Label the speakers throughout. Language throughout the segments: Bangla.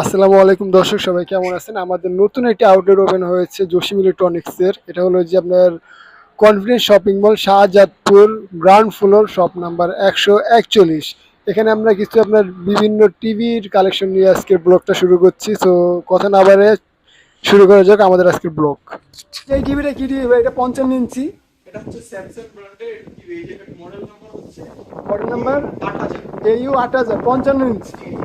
Speaker 1: আসসালামু আলাইকুম দর্শক, সবাই কেমন আছেন? আমাদের নতুন একটি আউটলেট ওপেন হয়েছে জসিম ইলেকট্রনিক্সের। এটা হলো যে আপনার confidence shopping mall, Shahjadpur, ground floor, shop number 141। এখানে আমরা কিছু আপনার বিভিন্ন টিভির কালেকশন নিয়ে আজকের ব্লগটা শুরু করছি। সো কথা না বাড়ে শুরু করা যাক আমাদের আজকের ব্লগ। এই টিভিটা কি টিভি ভাই? এটা 55 ইঞ্চি।
Speaker 2: এটা হচ্ছে স্যামসাং ব্র্যান্ডের টিভি। এই যে মডেল নাম্বার হচ্ছে
Speaker 1: মডেল নাম্বার
Speaker 2: 8000।
Speaker 1: AU 8000, 55 ইঞ্চি।
Speaker 2: জি জি।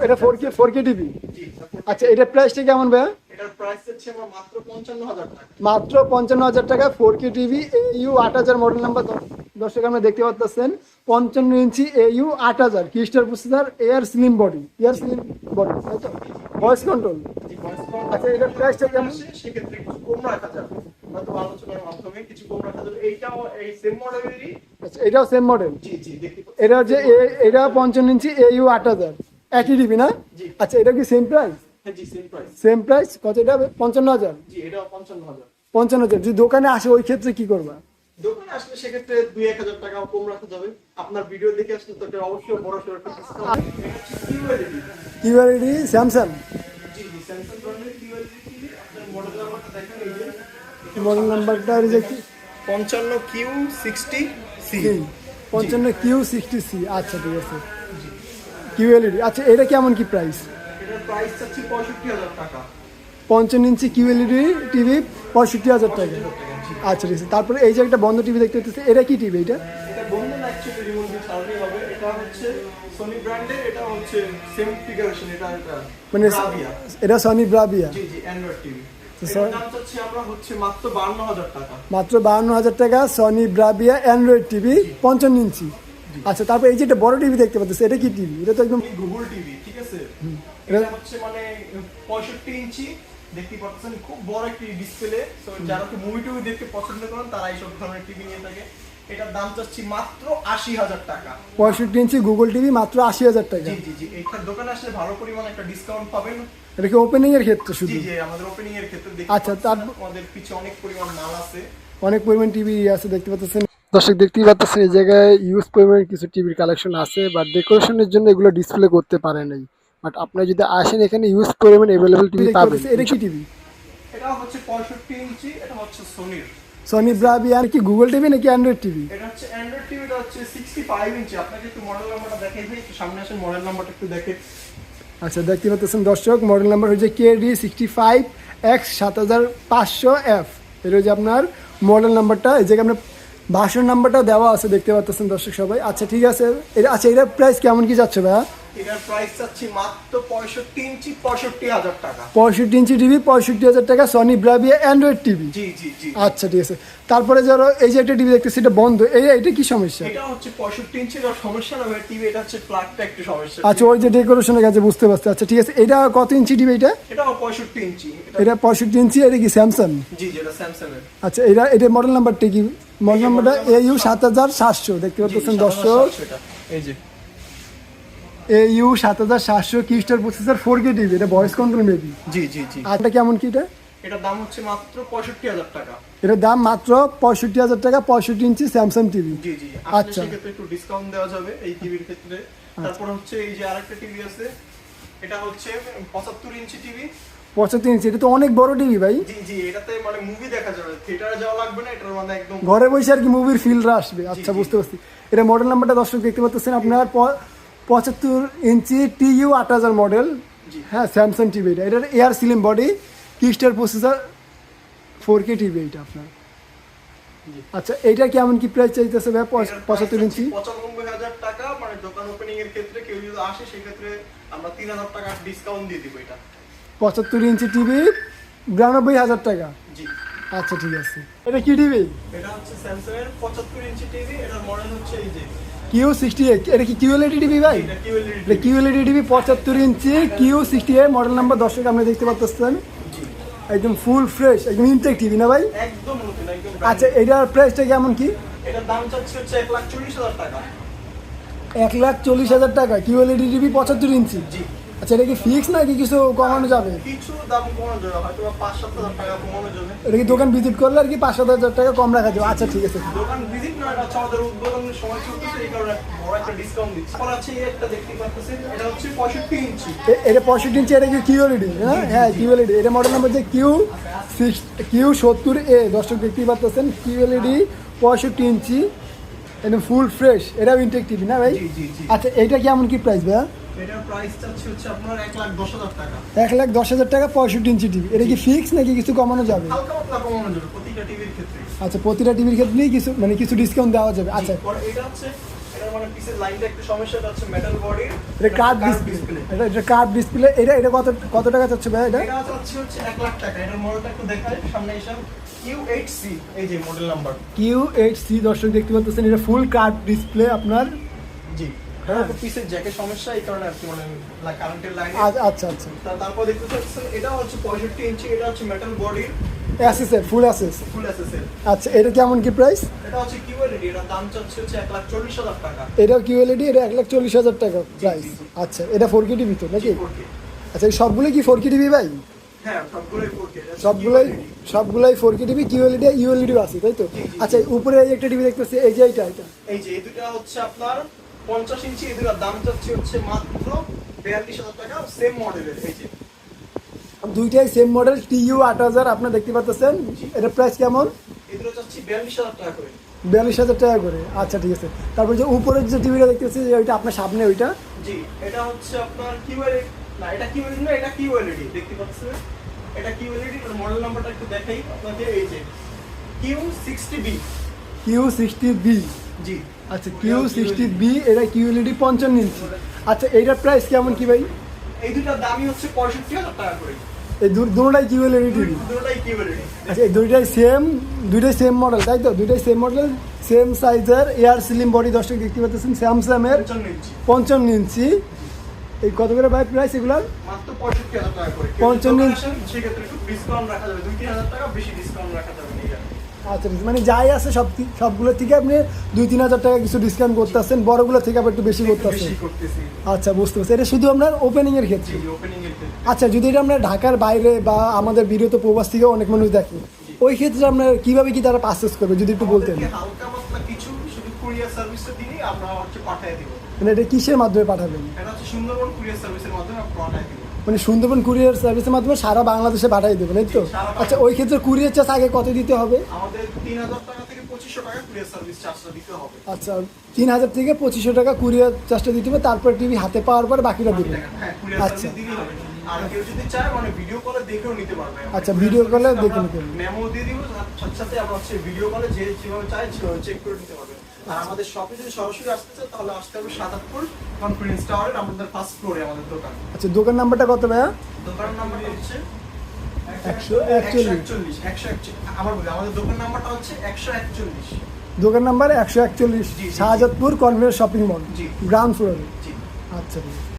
Speaker 1: এটা 4K টিভি।
Speaker 2: জি।
Speaker 1: আচ্ছা, এটার প্রাইসটা কেমন ভাই?
Speaker 2: এটার প্রাইস হচ্ছে আমরা মাত্র 55000 টাকা।
Speaker 1: মাত্র 55,000 টাকা 4K TV AU 8000 model number. দর্শক আমরা দেখতে পাচ্ছেন 55 inch AU 8000 crystal processor, air slim body, তাই তো? Voice control.
Speaker 2: জি ভয়েস কল।
Speaker 1: আচ্ছা, এটার প্রাইসটা কেমন?
Speaker 2: সেক্ষেত্রে কিছু কম রাখা যাবে, হয়তো আলোচনার মাধ্যমে কিছু কম রাখা যাবে। এইটাও এই সেম মডেলেরই।
Speaker 1: আচ্ছা, এটাও সেম মডেল।
Speaker 2: জি জি দেখতে পাচ্ছেন।
Speaker 1: এটা যে এটা 55 ইঞ্চি AU 8000 একই টিভি না?
Speaker 2: জি।
Speaker 1: আচ্ছা, এটা কি সেম প্রাইস?
Speaker 2: হ্যাঁ জি সেম প্রাইস।
Speaker 1: সেম প্রাইস কত? এটা 55,000।
Speaker 2: জি এটাও 55000।
Speaker 1: 55,000 যদি দোকানে আসে ওই ক্ষেত্রে কি করবা?
Speaker 2: দোকানে আসলে সেক্ষেত্রে 2-1000 টাকা কম রাখা যাবে। আপনার ভিডিও দেখে আসলে তো এটা অবশ্যই বড় সড় একটা ডিসকাউন্ট। এটা হচ্ছে কিউএলইডি।
Speaker 1: কিউআরডি স্যামসাং
Speaker 2: জি জি স্যামসাং ব্র্যান্ডের কিউএলইডি টিভি। আপনার মডেল নাম্বারটা দেখেন এই যে
Speaker 1: মডেল নাম্বারটা কি?
Speaker 2: 55Q60C।
Speaker 1: 55Q60C। আচ্ছা, ঠিক আছে। কিউএলইডি। আচ্ছা, এটা কেমন কি প্রাইস?
Speaker 2: এটার প্রাইস চাচ্ছি 65000 টাকা।
Speaker 1: 55 ইঞ্চি কিউএলইডি টিভি 65,000 টাকা। আচ্ছা, ঠিক আছে। তারপরে এই যে একটা বন্ধ টিভি দেখতে পাচ্ছি, এটা কি টিভি? এটা
Speaker 2: এটা বন্ধ না, অ্যাকচুয়ালি রিমোট দিয়ে চালাতেই হবে। এটা হচ্ছে সনি ব্র্যান্ডের। এটা হচ্ছে সেম কনফিগারেশন। এটা
Speaker 1: মানে
Speaker 2: Bravia।
Speaker 1: এটা সনি ব্রাভিয়া।
Speaker 2: জি জি অ্যান্ড্রয়েড টিভি।
Speaker 1: তো
Speaker 2: এটার দাম চাচ্ছি আমরা হচ্ছে মাত্র 52000 টাকা।
Speaker 1: মাত্র 52,000 টাকা সনি ব্রাভিয়া অ্যান্ড্রয়েড টিভি 55 ইঞ্চি। আচ্ছা, তারপর এই যে একটা বড় টিভি দেখতে পাচ্ছি, এটা কি টিভি? এটা তো একদম
Speaker 2: গুগল টিভি, ঠিক আছে? এটা হচ্ছে মানে 65 ইঞ্চি। দেখতে পাচ্ছেন খুব বড় একটি ডিসপ্লে। সো যারা তো মুভি টুভি দেখতে পছন্দ করেন তারা এইসব ধরনের টিভি নিয়ে থাকে। এটার দাম চাচ্ছি মাত্র 80000 টাকা।
Speaker 1: 65 ইঞ্চি গুগল টিভি মাত্র 80,000 টাকা।
Speaker 2: জি জি জি। এইখানে দোকানে আসলে ভালো পরিমাণ একটা ডিসকাউন্ট পাবেন।
Speaker 1: এটা কি ওপেনিং এর ক্ষেত্রে শুধু?
Speaker 2: জি জি আমাদের ওপেনিং এর ক্ষেত্রে দেখতে
Speaker 1: আচ্ছা,
Speaker 2: পাচ্ছেন আমাদের পিছে অনেক পরিমাণ মাল আছে।
Speaker 1: অনেক পরিমাণ টিভি আছে দেখতে পাচ্ছেন। দর্শক দেখতেই পাচ্ছেন এই জায়গায় ইউজ পরিমাণ কিছু টিভির কালেকশন আছে, বাট ডেকোরেশনের জন্য এগুলো ডিসপ্লে করতে পারে নাই। বাট আপনারা যদি আসেন এখানে ইউজ পরিমাণ अवेलेबल টিভি পাবেন। এটা কি টিভি?
Speaker 2: এটা হচ্ছে 65 ইঞ্চি। এটা হচ্ছে সনির
Speaker 1: সনি ব্রাভিয়া। আর কি গুগল টিভি নাকি অ্যান্ড্রয়েড টিভি?
Speaker 2: এটা হচ্ছে অ্যান্ড্রয়েড টিভি। এটা হচ্ছে 65 ইঞ্চি। আপনাকে একটু মডেল নাম্বারটা দেখাই দিই। একটু সামনে আসেন, মডেল নাম্বারটা একটু দেখে।
Speaker 1: আচ্ছা, দেখতে পাচ্ছেন দর্শক, মডেল নাম্বার হচ্ছে KD65X7500F। এটা হচ্ছে আপনার মডেল নাম্বারটা। এই জায়গায় আপনার ভাষণ নাম্বারটা দেওয়া আছে দেখতে পাচ্ছেন দর্শক সবাই। আচ্ছা, ঠিক আছে। এটা আচ্ছা, এটার প্রাইস কেমন কি যাচ্ছে ভাইয়া?
Speaker 2: এটার প্রাইস চাচ্ছি মাত্র 65 ইঞ্চি 65000 টাকা।
Speaker 1: 65 ইঞ্চি টিভি 65,000 টাকা সনি ব্রাভিয়া অ্যান্ড্রয়েড টিভি।
Speaker 2: জি জি জি।
Speaker 1: আচ্ছা, ঠিক আছে। তারপরে ধরো এই যে একটা টিভি দেখতেছি, এটা বন্ধ, এটা কি সমস্যা?
Speaker 2: এটা হচ্ছে 65 ইঞ্চির সমস্যা না ভাই টিভি। এটা হচ্ছে প্লাগটা একটু সমস্যা।
Speaker 1: আচ্ছা, ওই যে ডেকোরেশনের কাছে বুঝতে পারছি। আচ্ছা, ঠিক আছে। এটা কত ইঞ্চি টিভি?
Speaker 2: এটাও 65 ইঞ্চি।
Speaker 1: এটা 65 ইঞ্চি। এটা কি স্যামসাং?
Speaker 2: জি যেটা স্যামসাং এর।
Speaker 1: আচ্ছা, এটা মডেল নাম্বারটা কি? মডেল নাম্বারটা AU 7700 দেখতে পাচ্ছেন দর্শক।
Speaker 2: এই যে
Speaker 1: AU 7700 crystal processor 4K TV. এটা ভয়েস কন্ট্রোল মেবি।
Speaker 2: জি জি জি।
Speaker 1: আর এটা কেমন কি?
Speaker 2: এটার দাম হচ্ছে মাত্র 65000 টাকা।
Speaker 1: এটার দাম মাত্র 65,000 টাকা 65 ইঞ্চি স্যামসাং টিভি।
Speaker 2: জি জি।
Speaker 1: আচ্ছা।
Speaker 2: আচ্ছা সেক্ষেত্রে একটু ডিসকাউন্ট দেওয়া যাবে এই টিভির ক্ষেত্রে। তারপর হচ্ছে এই যে আরেকটা টিভি আছে। এটা হচ্ছে 75 ইঞ্চি টিভি।
Speaker 1: 75 ইঞ্চি। এটা তো অনেক বড় টিভি ভাই।
Speaker 2: জি জি এটাতে মানে মুভি দেখা যাবে, থিয়েটারে যাওয়া লাগবে না। এটার মানে একদম
Speaker 1: ঘরে বসে আর কি মুভির ফিলটা আসবে। আচ্ছা, বুঝতে পারছি। এটা মডেল নাম্বারটা দর্শক দেখতে পাচ্ছেন আপনার 75 ইঞ্চি TU 8000 মডেল। হ্যাঁ, স্যামসাং টিভি। এটার air slim body crystal processor 4K TV এটা আপনার। আচ্ছা, এইটা কেমন কি প্রাইস চাইতেছে ভাই? 75 ইঞ্চি
Speaker 2: 95000 টাকা। মানে দোকান ওপেনিং এর ক্ষেত্রে কেউ যদি আসে সেক্ষেত্রে আমরা 3000 টাকা ডিসকাউন্ট দিয়ে দিব এটা।
Speaker 1: 75 ইঞ্চি টিভি 92,000 টাকা।
Speaker 2: জি।
Speaker 1: আচ্ছা, ঠিক আছে। এটা কি টিভি?
Speaker 2: এটা হচ্ছে স্যামসাং এর 75 ইঞ্চি টিভি। এটার মডেল হচ্ছে এই যে
Speaker 1: Q68। এটা কি QLED টিভি ভাই?
Speaker 2: এটা কিউএলইডি।
Speaker 1: এটা QLED টিভি 75 ইঞ্চি Q68 মডেল নাম্বার দর্শক আপনি দেখতে পাচ্ছেন।
Speaker 2: জি
Speaker 1: একদম ফুল ফ্রেশ, একদম ইনটেক টিভি না ভাই?
Speaker 2: একদম নতুন একদম।
Speaker 1: আচ্ছা, এটার প্রাইসটা কেমন কি?
Speaker 2: এটার দাম চাচ্ছে হচ্ছে 1,40,000 টাকা।
Speaker 1: 1,40,000 টাকা QLED টিভি 75 ইঞ্চি।
Speaker 2: জি।
Speaker 1: আচ্ছা এটা কি ফিক্স নাকি কিছু কমানো যাবে?
Speaker 2: কিছু দাম কমানো যাবে, হয়তো 5-7 হাজার টাকা কমানো যাবে।
Speaker 1: এটা কি দোকান ভিজিট করলে আর কি 5-7 হাজার টাকা কম রাখা যাবে? আচ্ছা ঠিক আছে।
Speaker 2: দোকান ভিজিট না, এটা হচ্ছে আমাদের উদ্বোধনের সময় চলতেছে, এই কারণে বড় একটা ডিসকাউন্ট দিচ্ছি। পর আছে এই একটা দেখতে পাচ্ছেন, এটা হচ্ছে 65 ইঞ্চি।
Speaker 1: এটা 65 ইঞ্চি, এটা কি কিউএলইডি? হ্যাঁ কিউএলইডি। এটা মডেল নাম্বার যে Q70A, দর্শক দেখতেই পাচ্ছেন কিউএলইডি 65 ইঞ্চি, একদম ফুল ফ্রেশ। এটাও ইনটেক টিভি না ভাই?
Speaker 2: জি জি জি।
Speaker 1: আচ্ছা এইটা কেমন কি প্রাইস ভাইয়া?
Speaker 2: এটার প্রাইস চাচ্ছি হচ্ছে আপনার 1,10,000 টাকা।
Speaker 1: 1,10,000 টাকা 65 ইঞ্চি টিভি। এটা কি ফিক্স নাকি কিছু কমানো যাবে?
Speaker 2: হালকা পাতলা কমানো যাবে প্রতিটা টিভির ক্ষেত্রে।
Speaker 1: আচ্ছা প্রতিটা টিভির ক্ষেত্রেই কিছু মানে কিছু ডিসকাউন্ট দেওয়া যাবে। আচ্ছা
Speaker 2: পরে এটা হচ্ছে, এটার মানে পিসের লাইনটা একটু সমস্যা, এটা হচ্ছে মেটাল বডির,
Speaker 1: এটা কার্ভ ডিসপ্লে। এটা কার্ভ ডিসপ্লে। এটা কত টাকা চাচ্ছে ভাই এটা?
Speaker 2: এটা চাচ্ছি হচ্ছে 1,00,000 টাকা। এটার মডেলটা একটু দেখাই, সামনে এসে Q8C, এই যে মডেল নাম্বার।
Speaker 1: Q8C, দর্শক দেখতে পাচ্ছেন এটা ফুল কার্ভ ডিসপ্লে আপনার।
Speaker 2: জি হ্যাঁ, পিসের জ্যাকের সমস্যা, এই কারণে আর কি মানে কারেন্টের লাইন।
Speaker 1: আচ্ছা আচ্ছা।
Speaker 2: তারপর দেখতে পাচ্ছেন এটা হচ্ছে 65 ইঞ্চি, এটা হচ্ছে মেটাল বডির,
Speaker 1: অ্যাসেসের ফুল অ্যাসেস।
Speaker 2: ফুল এসএসএল।
Speaker 1: আচ্ছা এটা কেমন কি প্রাইস?
Speaker 2: এটা হচ্ছে কিউএলইডি, এটার দাম চাচ্ছে হচ্ছে 1,40,000 টাকা।
Speaker 1: এটাও কিউএলইডি, এটা 1,40,000 টাকা প্রাইস। আচ্ছা এটা 4K টিভি তো নাকি?
Speaker 2: 4K।
Speaker 1: আচ্ছা এই সবগুলো কি 4K টিভি ভাই?
Speaker 2: হ্যাঁ সবগুলোই 4K। এটা হচ্ছে
Speaker 1: সবগুলাই 4K টিভি, কিউএলইডি ইউএলইডি আছে তাই তো?
Speaker 2: জি, জি।
Speaker 1: আচ্ছা উপরে এই একটা টিভি দেখতেছি, এই যে এটা
Speaker 2: এই যে এই দুটো হচ্ছে আপনার 50 ইঞ্চি, এই দুটোর দাম চাচ্ছে হচ্ছে মাত্র 42,000 টাকা, সেম মডেলের। এই যে
Speaker 1: দুইটাই সেম মডেল TU 8000 আপনারা দেখতে পাচ্ছেন। এটা প্রাইস কেমন?
Speaker 2: এই দুটো চাচ্ছি 42,000 টাকা করে।
Speaker 1: 42,000 টাকা করে। আচ্ছা ঠিক আছে। তারপর যে উপরের যে টিভিটা দেখতেছি ওইটা আপনার সামনে ওইটা,
Speaker 2: জি এটা হচ্ছে আপনার কিউএলইডি না, এটা কিউএলইডি না, এটা কিউএলইডি দেখতে পাচ্ছেন। এটা কিউএলইডি, এর মডেল নাম্বারটা একটু দেখাই আপনাদের, এই যে Q60B।
Speaker 1: Q60B।
Speaker 2: জি
Speaker 1: আচ্ছা Q60B, এটা কিউএলইডি 55 ইঞ্চি। আচ্ছা এইটার প্রাইস কেমন কি ভাই?
Speaker 2: এই দুটার দামই হচ্ছে 65,000 টাকা করে।
Speaker 1: এই দুটোটাই কিউএলইডি টিভি।
Speaker 2: দুটোটাই কিউএলইডি।
Speaker 1: আচ্ছা এই দুইটাই সেম মডেল তাই তো? দুইটাই সেম মডেল, সেম সাইজের, এয়ার সিলিং বডি, দর্শক দেখতে পাচ্ছেন স্যামসাংয়ের
Speaker 2: 55 ইঞ্চি।
Speaker 1: 55 ইঞ্চি। এই কত করে ভাই প্রাইস এগুলার?
Speaker 2: মাত্র 65,000 টাকা করে।
Speaker 1: 55 ইঞ্চি।
Speaker 2: সেক্ষেত্রে একটু ডিসকাউন্ট রাখা যাবে, 2-3 হাজার টাকা বেশি ডিসকাউন্ট রাখা যাবে। ঠিক আছে।
Speaker 1: আচ্ছা মানে যাই আছে সবগুলো থেকে আপনি 2-3 হাজার টাকা কিছু ডিসকাউন্ট করতেছেন, বড়গুলো থেকে আবার একটু বেশি করতেছেন।
Speaker 2: বেশি করতেছি।
Speaker 1: আচ্ছা বুঝতে পারছি। এটা শুধু আপনার ওপেনিং এর ক্ষেত্রে?
Speaker 2: জি ওপেনিং এর ক্ষেত্রে।
Speaker 1: আচ্ছা যদি এটা আমরা ঢাকার বাইরে বা আমাদের ভিডিওতে প্রবাস থেকে অনেক মানুষ দেখে, ওই ক্ষেত্রে আপনার কিভাবে কি তারা পারচেজ করবে যদি একটু বলতেন?
Speaker 2: আমাদেরকে হালকা পাতলা কিছু শুধু কুরিয়ার সার্ভিসটা দিলেই আমরা হচ্ছে পাঠিয়ে দিব।
Speaker 1: মানে এটা কিসের মাধ্যমে পাঠাবেন?
Speaker 2: এটা হচ্ছে সুন্দরবন কুরিয়ার সার্ভিসের মাধ্যমে আমরা পাঠিয়ে দিব।
Speaker 1: মানে সুন্দরবন কুরিয়ার সার্ভিসের মাধ্যমে সারা বাংলাদেশে পাঠিয়ে দেবেন এই তো? আচ্ছা ওই ক্ষেত্রে কুরিয়ার চার্জ আগে কত দিতে হবে?
Speaker 2: আমাদের 3,000 টাকা থেকে 2,500 টাকা কুরিয়ার সার্ভিস চার্জটা দিতে হবে।
Speaker 1: আচ্ছা 3,000 থেকে 2,500 টাকা কুরিয়ার চার্জটা দিতে হবে, তারপর টিভি হাতে পাওয়ার পর বাকিটা দেবেন।
Speaker 2: হ্যাঁ কুরিয়ার
Speaker 1: আচ্ছা
Speaker 2: সার্ভিস দিলেই হবে। আর কেউ যদি চায় মানে ভিডিও কলে দেখেও নিতে পারবে।
Speaker 1: আচ্ছা ভিডিও কলে দেখে নিতে পারবে।
Speaker 2: মেমো দিয়ে দিব, সাথে সাথে আমরা হচ্ছে ভিডিও কলে যেভাবে চাই সেভাবে চেক করে নিতে পারবে। আর আমাদের শপে যদি সরাসরি আসতে চান তাহলে আসতে হবে ৭৮ কনফিডেন্স টাওয়ারের আমাদের ফার্স্ট ফ্লোরে আমাদের দোকান।
Speaker 1: আচ্ছা দোকান নাম্বারটা কত ভাইয়া?
Speaker 2: দোকানের নাম্বারটা হচ্ছে
Speaker 1: 141।
Speaker 2: 141। আবার বলি, আমাদের দোকান নাম্বারটা হচ্ছে 141।
Speaker 1: দোকান নাম্বার 141,
Speaker 2: জি, জি।
Speaker 1: শাহজাদপুর কনভেন্ট শপিং মল,
Speaker 2: জি।
Speaker 1: গ্রাউন্ড ফ্লোরে।
Speaker 2: জি।
Speaker 1: আচ্ছা